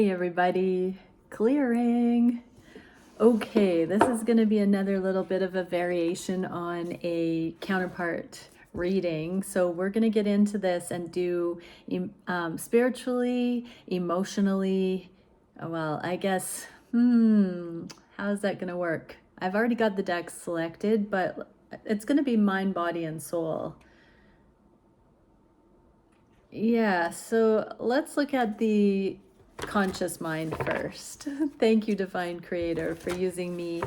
Hey everybody, clearing. Okay, this is going to be another little bit of a variation on a counterpart reading. So we're going to get into this and do spiritually, emotionally, well, I guess, how's that going to work? I've already got the decks selected, but it's going to be mind, body, and soul. Yeah, so let's look at the conscious mind first. Thank you, Divine Creator, for using me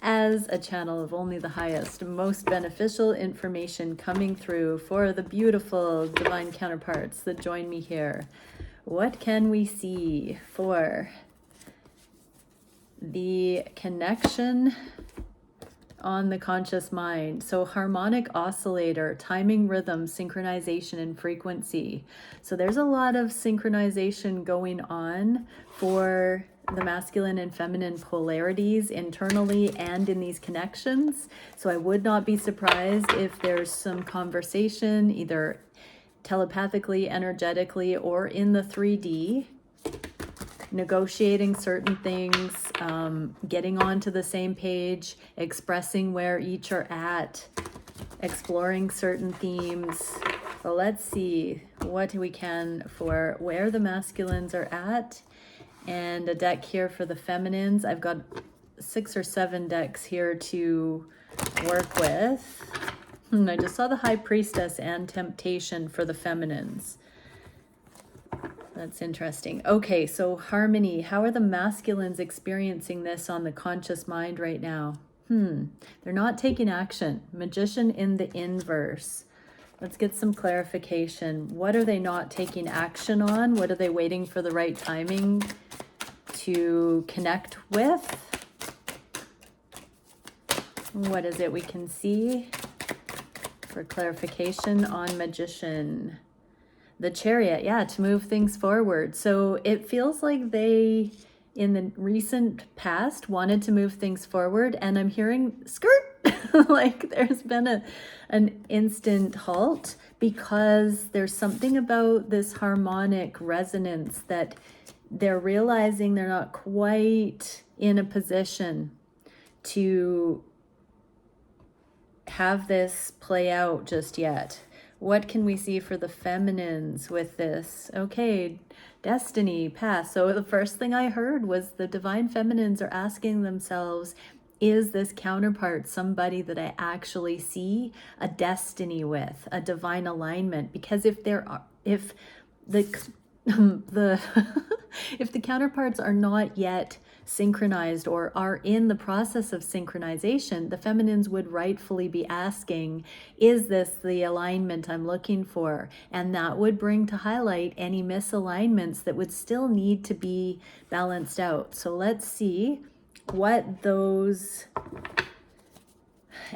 as a channel of only the highest, most beneficial information coming through for the beautiful divine counterparts that join me here. What can we see for the connection on the conscious mind? So harmonic oscillator, timing, rhythm, synchronization, and frequency. So there's a lot of synchronization going on for the masculine and feminine polarities internally and in these connections. So I would not be surprised if there's some conversation either telepathically, energetically, or in the 3D, negotiating certain things, getting onto the same page, expressing where each are at, exploring certain themes. So let's see what we can for where the masculines are at, and a deck here for the feminines. I've got 6 or 7 decks here to work with. I just saw the High Priestess and Temptation for the feminines. That's interesting. Okay, so harmony. How are the masculines experiencing this on the conscious mind right now? They're not taking action. Magician in the inverse. Let's get some clarification. What are they not taking action on? What are they waiting for the right timing to connect with? What is it we can see for clarification on Magician? The Chariot, yeah, to move things forward. So it feels like they, in the recent past, wanted to move things forward, and I'm hearing skirt. Like there's been an instant halt because there's something about this harmonic resonance that they're realizing they're not quite in a position to have this play out just yet. What can we see for the feminines with this? Okay, destiny, pass. So the first thing I heard was the divine feminines are asking themselves, is this counterpart somebody that I actually see a destiny with, a divine alignment? Because if the if the counterparts are not yet synchronized or are in the process of synchronization, the feminines would rightfully be asking, is this the alignment I'm looking for? And that would bring to highlight any misalignments that would still need to be balanced out. So let's see what those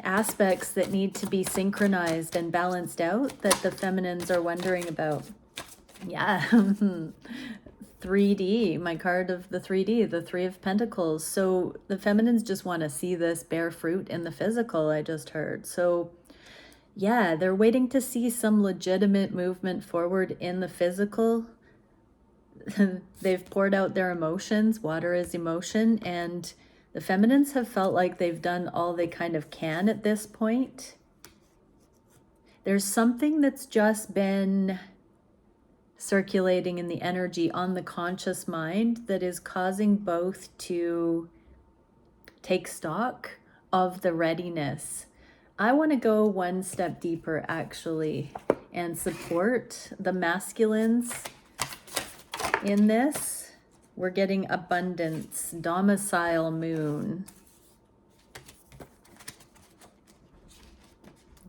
aspects that need to be synchronized and balanced out that the feminines are wondering about. Yeah. 3D, my card of the 3D, the 3 of Pentacles. So the feminines just want to see this bear fruit in the physical, I just heard. So yeah, they're waiting to see some legitimate movement forward in the physical. They've poured out their emotions. Water is emotion. And the feminines have felt like they've done all they kind of can at this point. There's something that's just been circulating in the energy on the conscious mind that is causing both to take stock of the readiness. I want to go one step deeper actually and support the masculines in this. We're getting abundance, domicile moon.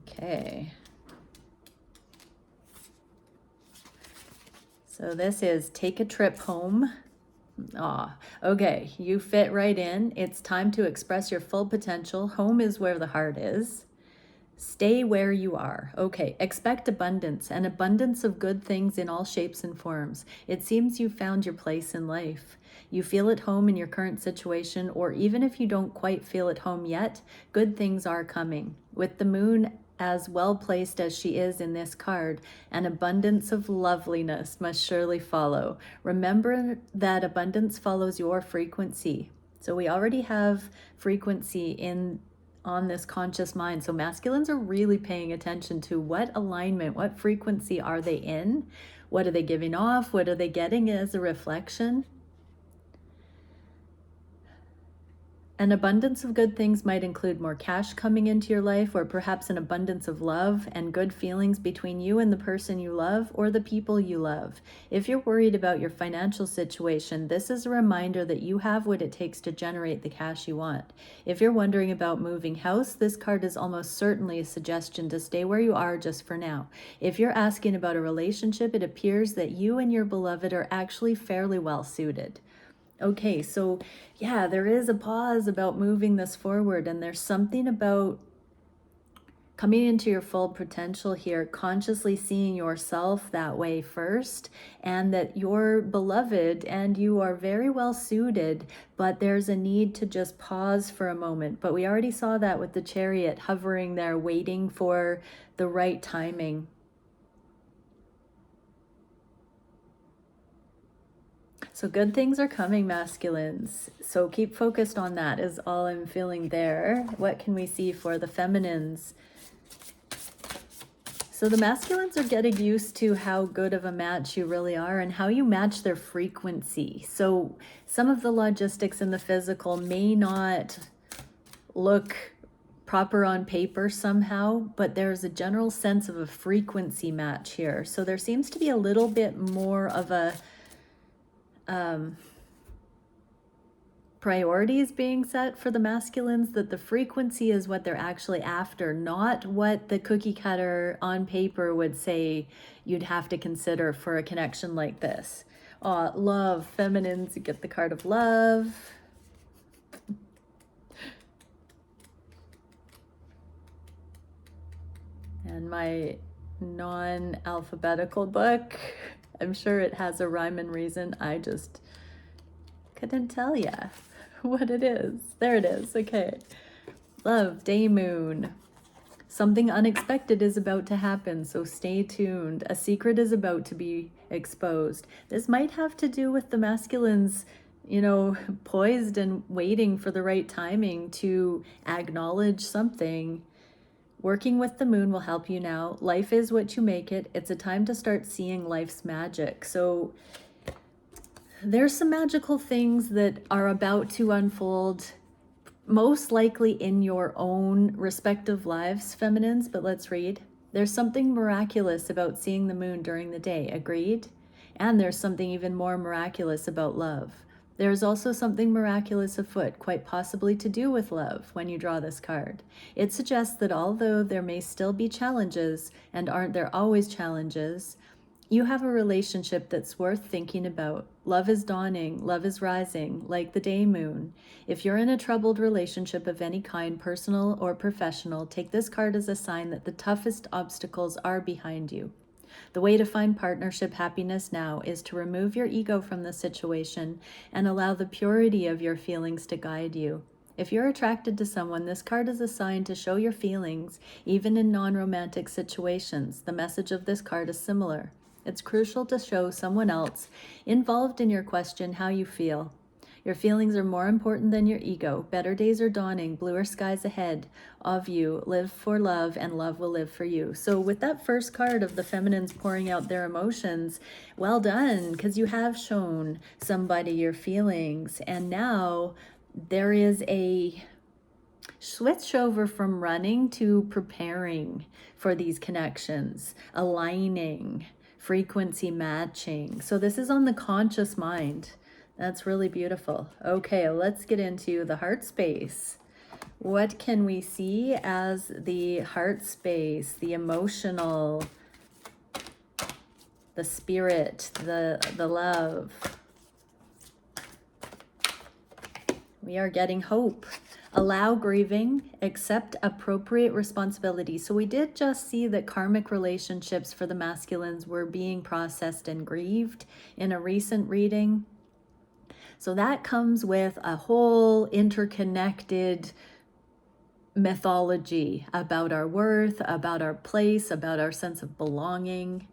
Okay. So this is take a trip home. Okay, you fit right in. It's time to express your full potential. Home is where the heart is. Stay where you are. Okay, expect abundance, an abundance of good things in all shapes and forms. It seems you've found your place in life. You feel at home in your current situation, or even if you don't quite feel at home yet, good things are coming. With the moon as well placed as she is in this card, an abundance of loveliness must surely follow. Remember that abundance follows your frequency. So we already have frequency on this conscious mind. So masculines are really paying attention to what alignment, what frequency are they in? What are they giving off? What are they getting as a reflection? An abundance of good things might include more cash coming into your life, or perhaps an abundance of love and good feelings between you and the person you love or the people you love. If you're worried about your financial situation, this is a reminder that you have what it takes to generate the cash you want. If you're wondering about moving house, this card is almost certainly a suggestion to stay where you are just for now. If you're asking about a relationship, it appears that you and your beloved are actually fairly well suited. Okay, so yeah, there is a pause about moving this forward, and there's something about coming into your full potential here, consciously seeing yourself that way first, and that you're beloved and you are very well suited, but there's a need to just pause for a moment. But we already saw that with the Chariot hovering there, waiting for the right timing. So good things are coming, masculines. So keep focused on that is all I'm feeling there. What can we see for the feminines? So the masculines are getting used to how good of a match you really are and how you match their frequency. So some of the logistics in the physical may not look proper on paper somehow, but there's a general sense of a frequency match here. So there seems to be a little bit more of a priorities being set for the masculines, that the frequency is what they're actually after, not what the cookie cutter on paper would say you'd have to consider for a connection like this. Love, feminines, you get the card of love. And my non-alphabetical book, I'm sure it has a rhyme and reason. I just couldn't tell ya what it is. There it is. Okay. Love, day moon. Something unexpected is about to happen, so stay tuned. A secret is about to be exposed. This might have to do with the masculines, you know, poised and waiting for the right timing to acknowledge something. Working with the moon will help you now. Life is what you make it. It's a time to start seeing life's magic. So there's some magical things that are about to unfold, most likely in your own respective lives, feminines, but let's read. There's something miraculous about seeing the moon during the day, agreed? And there's something even more miraculous about love. There is also something miraculous afoot, quite possibly to do with love, when you draw this card. It suggests that although there may still be challenges, and aren't there always challenges, you have a relationship that's worth thinking about. Love is dawning, love is rising, like the day moon. If you're in a troubled relationship of any kind, personal or professional, take this card as a sign that the toughest obstacles are behind you. The way to find partnership happiness now is to remove your ego from the situation and allow the purity of your feelings to guide you. If you're attracted to someone, this card is a sign to show your feelings, even in non-romantic situations. The message of this card is similar. It's crucial to show someone else involved in your question how you feel. Your feelings are more important than your ego. Better days are dawning, bluer skies ahead of you. Live for love, and love will live for you. So with that first card of the feminines pouring out their emotions, well done, because you have shown somebody your feelings. And now there is a switch over from running to preparing for these connections, aligning, frequency matching. So this is on the conscious mind. That's really beautiful. Okay, let's get into the heart space. What can we see as the heart space, the emotional, the spirit, the love? We are getting hope. Allow grieving, accept appropriate responsibility. So we did just see that karmic relationships for the masculines were being processed and grieved in a recent reading. So that comes with a whole interconnected mythology about our worth, about our place, about our sense of belonging.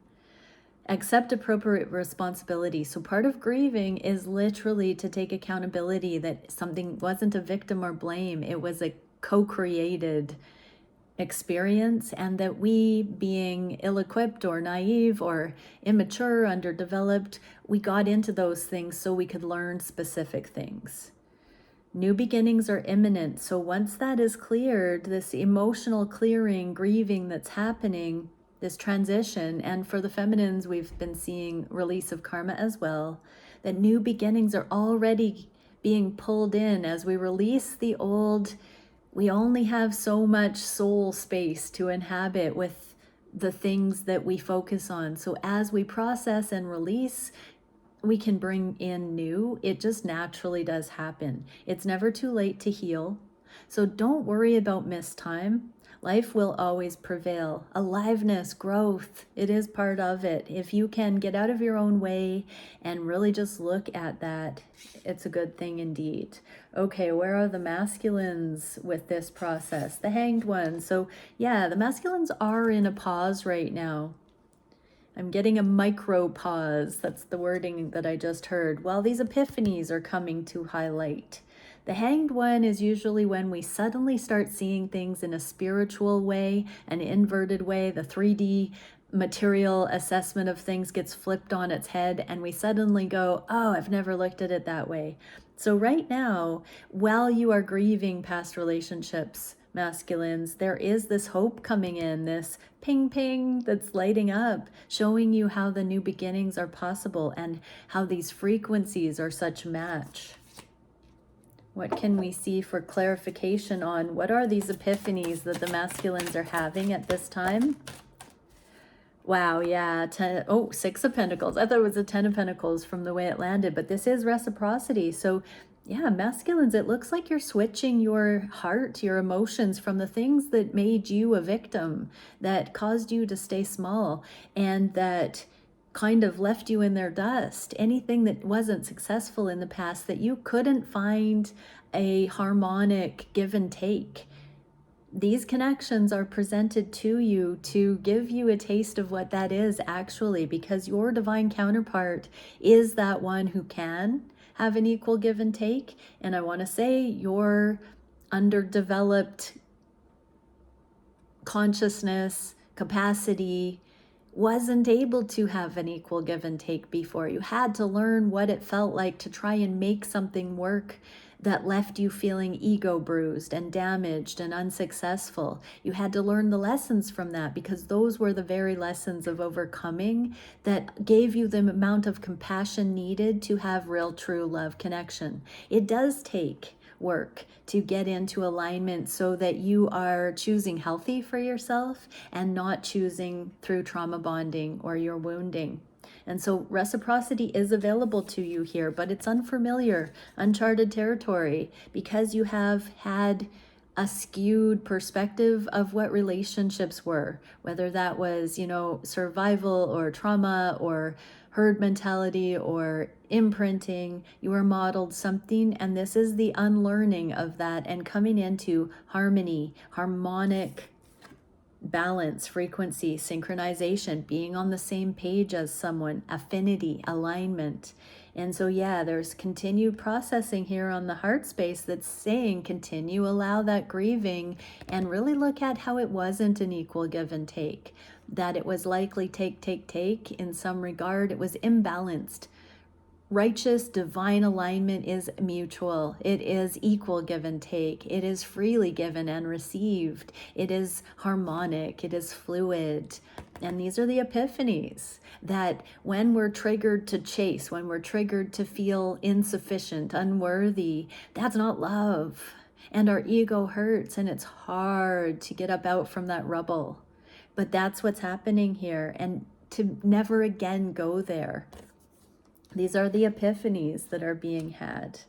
Accept appropriate responsibility. So part of grieving is literally to take accountability that something wasn't a victim or blame. It was a co-created experience, and that we, being ill-equipped or naive or immature, underdeveloped, we got into those things so we could learn specific things. New beginnings are imminent. So once that is cleared, this emotional clearing, grieving that's happening, this transition, and for the feminines, we've been seeing release of karma as well, that new beginnings are already being pulled in as we release the old. We only have so much soul space to inhabit with the things that we focus on. So as we process and release, we can bring in new. It just naturally does happen. It's never too late to heal. So don't worry about missed time. Life will always prevail. Aliveness, growth, it is part of it. If you can get out of your own way and really just look at that, it's a good thing indeed. Okay, where are the masculines with this process? The Hanged One. So yeah, the masculines are in a pause right now. I'm getting a micro pause. That's the wording that I just heard. While these epiphanies are coming to highlight. The Hanged One is usually when we suddenly start seeing things in a spiritual way, an inverted way. The 3D material assessment of things gets flipped on its head, and we suddenly go, oh, I've never looked at it that way. So right now, while you are grieving past relationships, masculines, there is this hope coming in, this ping ping that's lighting up, showing you how the new beginnings are possible and how these frequencies are such match. What can we see for clarification on what are these epiphanies that the masculines are having at this time? Wow, yeah, 6 of Pentacles. I thought it was a 10 of Pentacles from the way it landed, but this is reciprocity. So yeah, masculines, it looks like you're switching your heart, your emotions from the things that made you a victim, that caused you to stay small, and that kind of left you in their dust. Anything that wasn't successful in the past, that you couldn't find a harmonic give and take. These connections are presented to you to give you a taste of what that is actually, because your divine counterpart is that one who can have an equal give and take. And I want to say your underdeveloped consciousness, capacity, wasn't able to have an equal give and take before. You had to learn what it felt like to try and make something work that left you feeling ego bruised and damaged and unsuccessful. You had to learn the lessons from that, because those were the very lessons of overcoming that gave you the amount of compassion needed to have real, true love connection. It does take work to get into alignment so that you are choosing healthy for yourself and not choosing through trauma bonding or your wounding. And so reciprocity is available to you here, but it's unfamiliar, uncharted territory, because you have had a skewed perspective of what relationships were, whether that was, survival or trauma or herd mentality or imprinting. You were modeled something, and this is the unlearning of that and coming into harmony, harmonic balance, frequency, synchronization, being on the same page as someone, affinity, alignment. And so yeah, there's continued processing here on the heart space that's saying continue, allow that grieving, and really look at how it wasn't an equal give and take, that it was likely take in some regard. It was imbalanced. Righteous divine alignment is mutual. It is equal give and take. It is freely given and received. It is harmonic. It is fluid. And these are the epiphanies that when we're triggered to chase, when we're triggered to feel insufficient, unworthy, that's not love. And our ego hurts, and it's hard to get up out from that rubble. But that's what's happening here, and to never again go there. These are the epiphanies that are being had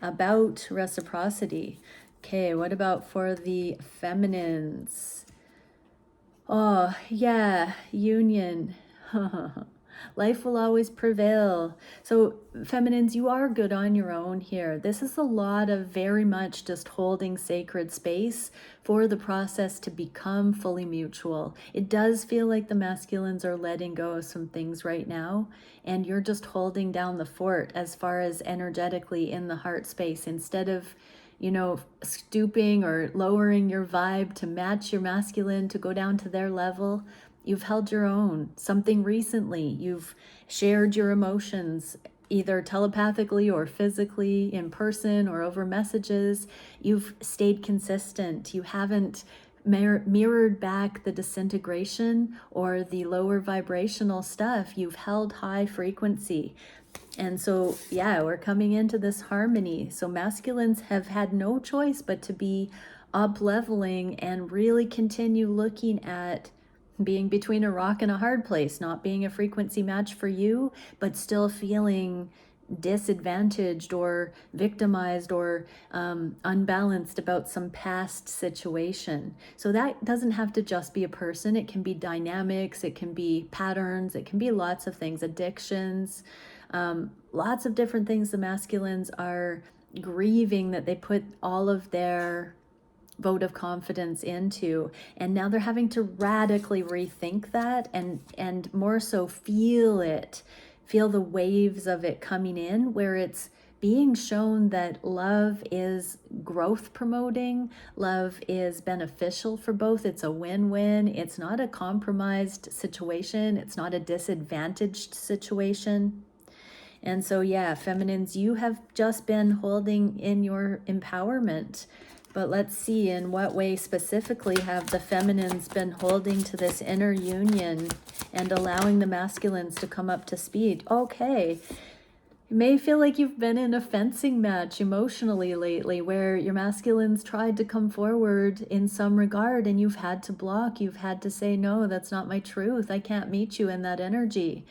about reciprocity. Okay, what about for the feminines? Oh, yeah, union. Life will always prevail. So feminines, you are good on your own here. This is a lot of very much just holding sacred space for the process to become fully mutual. It does feel like the masculines are letting go of some things right now, and you're just holding down the fort as far as energetically in the heart space, instead of, you know, stooping or lowering your vibe to match your masculine, to go down to their level. You've held your own. Something recently, you've shared your emotions, either telepathically or physically, in person or over messages. You've stayed consistent. You haven't mirrored back the disintegration or the lower vibrational stuff. You've held high frequency. And so, yeah, we're coming into this harmony. So masculines have had no choice but to be up leveling and really continue looking at being between a rock and a hard place, not being a frequency match for you, but still feeling disadvantaged or victimized or unbalanced about some past situation. So that doesn't have to just be a person. It can be dynamics, it can be patterns, it can be lots of things, addictions, lots of different things the masculines are grieving that they put all of their vote of confidence into, and now they're having to radically rethink that and more so feel the waves of it coming in, where it's being shown that love is growth promoting, love is beneficial for both. It's a win-win. It's not a compromised situation, it's not a disadvantaged situation. And so, yeah, feminines, you have just been holding in your empowerment. But let's see, in what way specifically have the feminines been holding to this inner union and allowing the masculines to come up to speed? Okay. You may feel like you've been in a fencing match emotionally lately, where your masculines tried to come forward in some regard and you've had to block. You've had to say, no, that's not my truth. I can't meet you in that energy.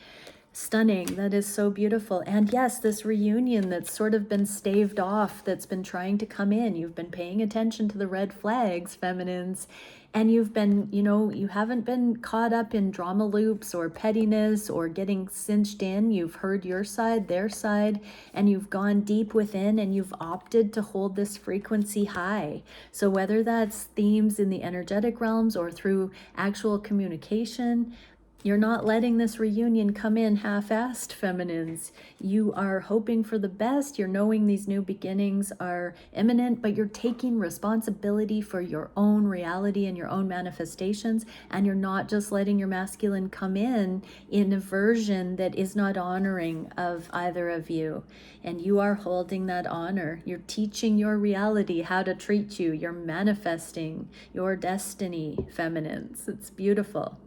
Stunning. That is so beautiful. And yes, this reunion that's sort of been staved off, that's been trying to come in. You've been paying attention to the red flags, feminines, and you've been, you know, you haven't been caught up in drama loops or pettiness or getting cinched in. You've heard your side, their side, and you've gone deep within and you've opted to hold this frequency high. So whether that's themes in the energetic realms or through actual communication, you're not letting this reunion come in half-assed, feminines. You are hoping for the best. You're knowing these new beginnings are imminent, but you're taking responsibility for your own reality and your own manifestations. And you're not just letting your masculine come in a version that is not honoring of either of you. And you are holding that honor. You're teaching your reality how to treat you. You're manifesting your destiny, feminines. It's beautiful.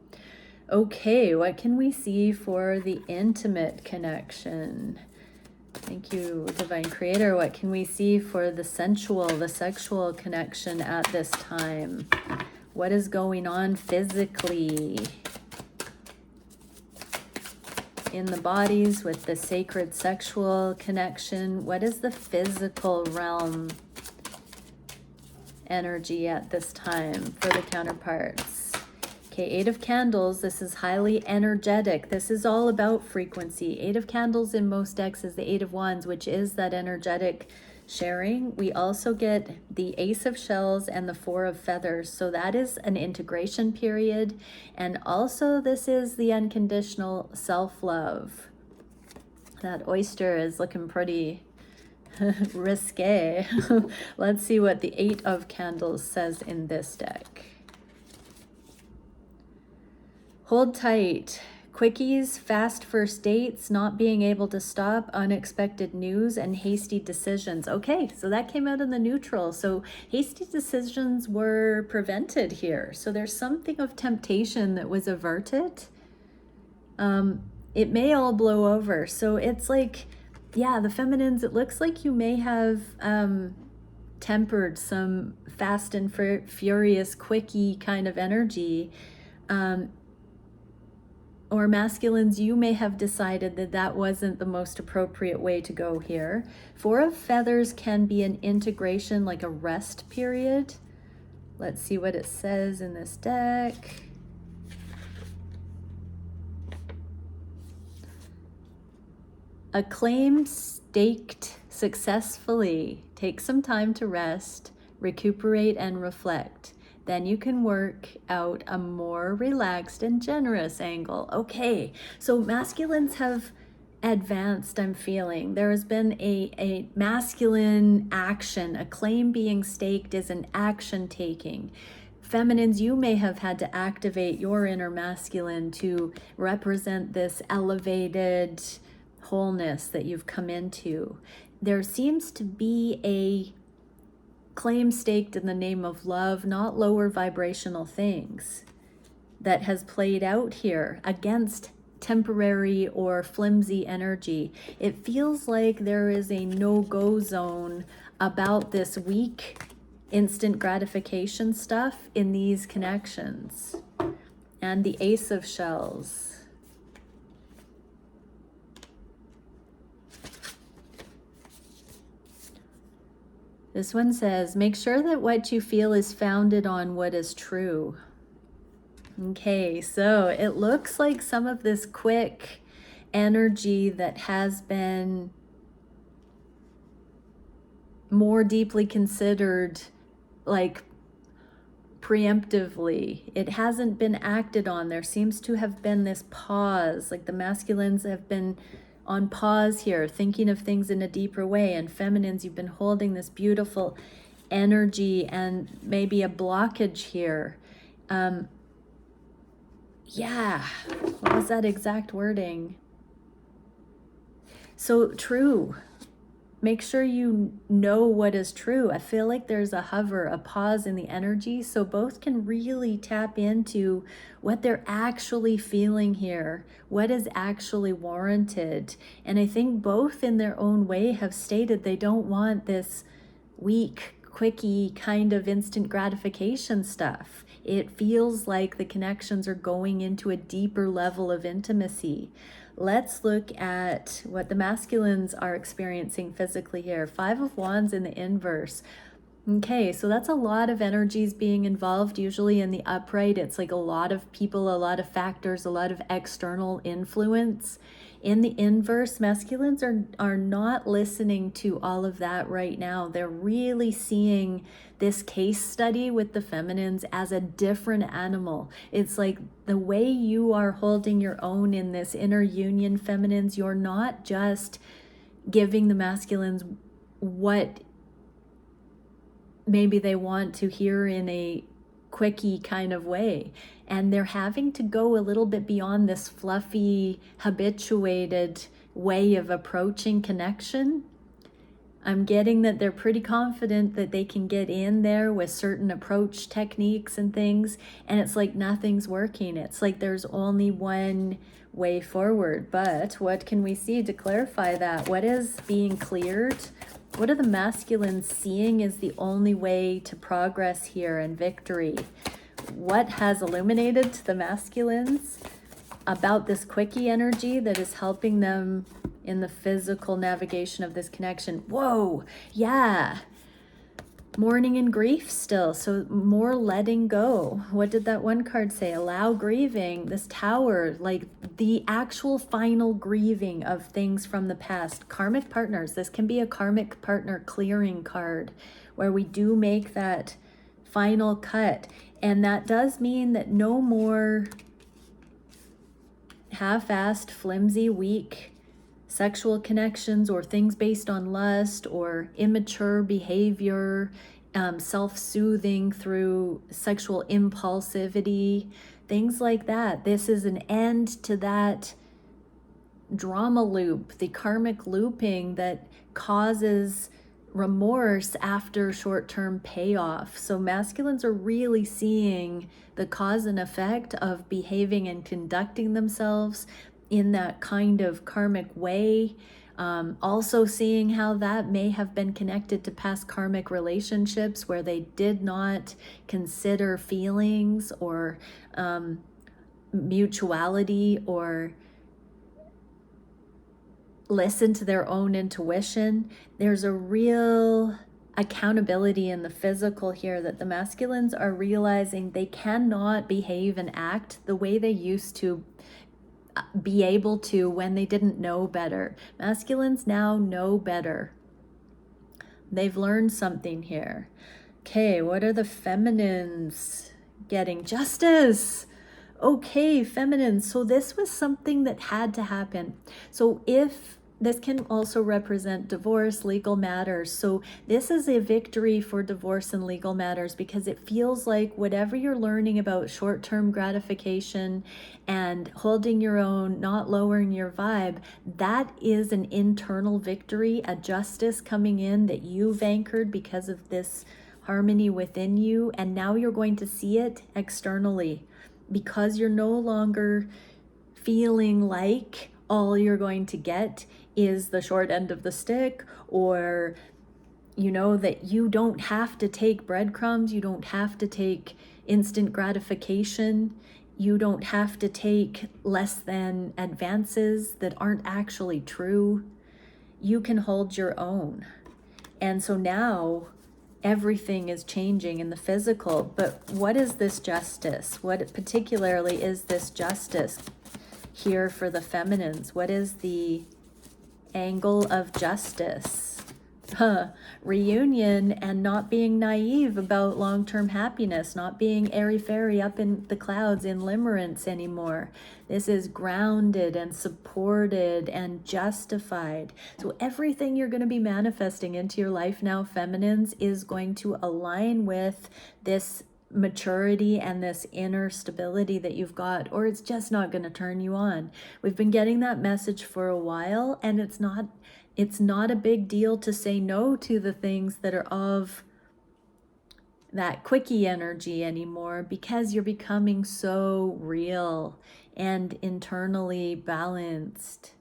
Okay, what can we see for the intimate connection? Thank you, Divine Creator. What can we see for the sensual, the sexual connection at this time? What is going on physically in the bodies with the sacred sexual connection? What is the physical realm energy at this time for the counterparts? Okay, Eight of Candles, this is highly energetic. This is all about frequency. Eight of Candles in most decks is the Eight of Wands, which is that energetic sharing. We also get the Ace of Shells and the Four of Feathers. So that is an integration period. And also this is the unconditional self-love. That oyster is looking pretty risque. Let's see what the Eight of Candles says in this deck. Hold tight. Quickies, fast first dates, not being able to stop, unexpected news, and hasty decisions. Okay, so that came out in the neutral. So hasty decisions were prevented here. So there's something of temptation that was averted. It may all blow over. So it's like, yeah, the feminines, it looks like you may have tempered some fast and furious, quickie kind of energy. Or masculines, you may have decided that that wasn't the most appropriate way to go here. Four of Feathers can be an integration, like a rest period. Let's see what it says in this deck. A claim staked successfully. Take some time to rest, recuperate, and reflect. Then you can work out a more relaxed and generous angle. Okay, so masculines have advanced, I'm feeling. There has been a masculine action. A claim being staked is an action taking. Feminines, you may have had to activate your inner masculine to represent this elevated wholeness that you've come into. There seems to be a claim staked in the name of love, not lower vibrational things, that has played out here against temporary or flimsy energy. It feels like there is a no-go zone about this weak instant gratification stuff in these connections. And the Ace of Shells. This one says, make sure that what you feel is founded on what is true. Okay, so it looks like some of this quick energy that has been more deeply considered, like preemptively, it hasn't been acted on. There seems to have been this pause, like the masculines have been on pause here, thinking of things in a deeper way, and feminines, you've been holding this beautiful energy and maybe a blockage here. Yeah, what was that exact wording? So true. Make sure you know what is true. I feel like there's a hover, a pause in the energy, so both can really tap into what they're actually feeling here, what is actually warranted. And I think both in their own way have stated they don't want this weak, quickie kind of instant gratification stuff. It feels like the connections are going into a deeper level of intimacy. Let's look at what the masculines are experiencing physically here. 5 of Wands in the inverse. Okay, so that's a lot of energies being involved. Usually in the upright, it's like a lot of people, a lot of factors, a lot of external influence. In the inverse, masculines are not listening to all of that right now. They're really seeing this case study with the feminines as a different animal. It's like the way you are holding your own in this inner union, feminines, you're not just giving the masculines what maybe they want to hear in a quickie kind of way. And they're having to go a little bit beyond this fluffy, habituated way of approaching connection. I'm getting that they're pretty confident that they can get in there with certain approach techniques and things, and it's like nothing's working. It's like there's only one way forward. But what can we see to clarify that? What is being cleared? What are the masculines seeing is the only way to progress here and victory? What has illuminated to the masculines about this quickie energy that is helping them in the physical navigation of this connection? Whoa, yeah. Mourning and grief still, so more letting go. What did that one card say? Allow grieving. This Tower, like the actual final grieving of things from the past. Karmic partners, this can be a karmic partner clearing card where we do make that final cut. And that does mean that no more half-assed, flimsy, weak sexual connections or things based on lust or immature behavior, self-soothing through sexual impulsivity, things like that. This is an end to that drama loop, the karmic looping that causes remorse after short-term payoff. So masculines are really seeing the cause and effect of behaving and conducting themselves in that kind of karmic way. Also seeing how that may have been connected to past karmic relationships where they did not consider feelings or mutuality or listen to their own intuition. There's a real accountability in the physical here that the masculines are realizing they cannot behave and act the way they used to be able to when they didn't know better. Masculines now know better. They've learned something here. Okay, what are the feminines getting? Justice. Okay, feminines. So this was something that had to happen. So if this can also represent divorce, legal matters. So this is a victory for divorce and legal matters, because it feels like whatever you're learning about short-term gratification and holding your own, not lowering your vibe, that is an internal victory, a justice coming in that you've anchored because of this harmony within you. And now you're going to see it externally, because you're no longer feeling like all you're going to get is the short end of the stick, or you know that you don't have to take breadcrumbs, you don't have to take instant gratification, you don't have to take less than advances that aren't actually true. You can hold your own. And so now everything is changing in the physical. But what is this justice? What particularly is this justice here for the feminines? What is the angle of justice? Reunion and not being naive about long-term happiness, not being airy-fairy up in the clouds in limerence anymore. This is grounded and supported and justified. So everything you're going to be manifesting into your life now, feminines, is going to align with this maturity and this inner stability that you've got, or it's just not going to turn you on. We've been getting that message for a while, and it's not a big deal to say no to the things that are of that quickie energy anymore, because you're becoming so real and internally balanced.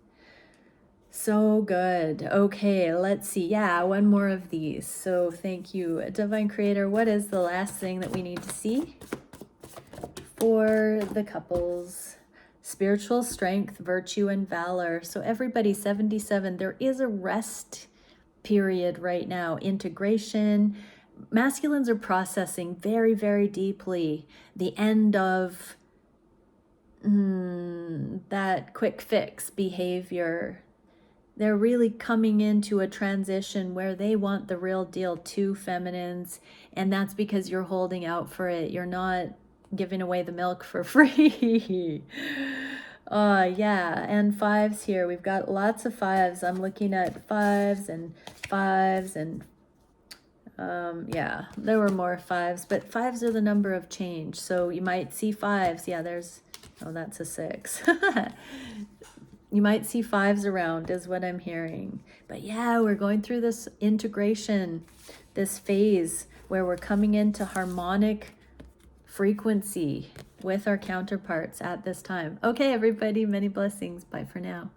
So good. Okay, let's see. Yeah, one more of these. So thank you, Divine Creator. What is the last thing that we need to see for the couples? Spiritual strength, virtue, and valor. So everybody, 77, there is a rest period right now. Integration. Masculines are processing very, very deeply the end of that quick fix behavior. They're really coming into a transition where they want the real deal too, feminines. And that's because you're holding out for it. You're not giving away the milk for free. Yeah, and fives here. We've got lots of fives. I'm looking at fives and yeah, there were more fives, but fives are the number of change. So you might see fives. Yeah, that's a 6. You might see fives around is what I'm hearing. But yeah, we're going through this integration, this phase where we're coming into harmonic frequency with our counterparts at this time. Okay, everybody, many blessings. Bye for now.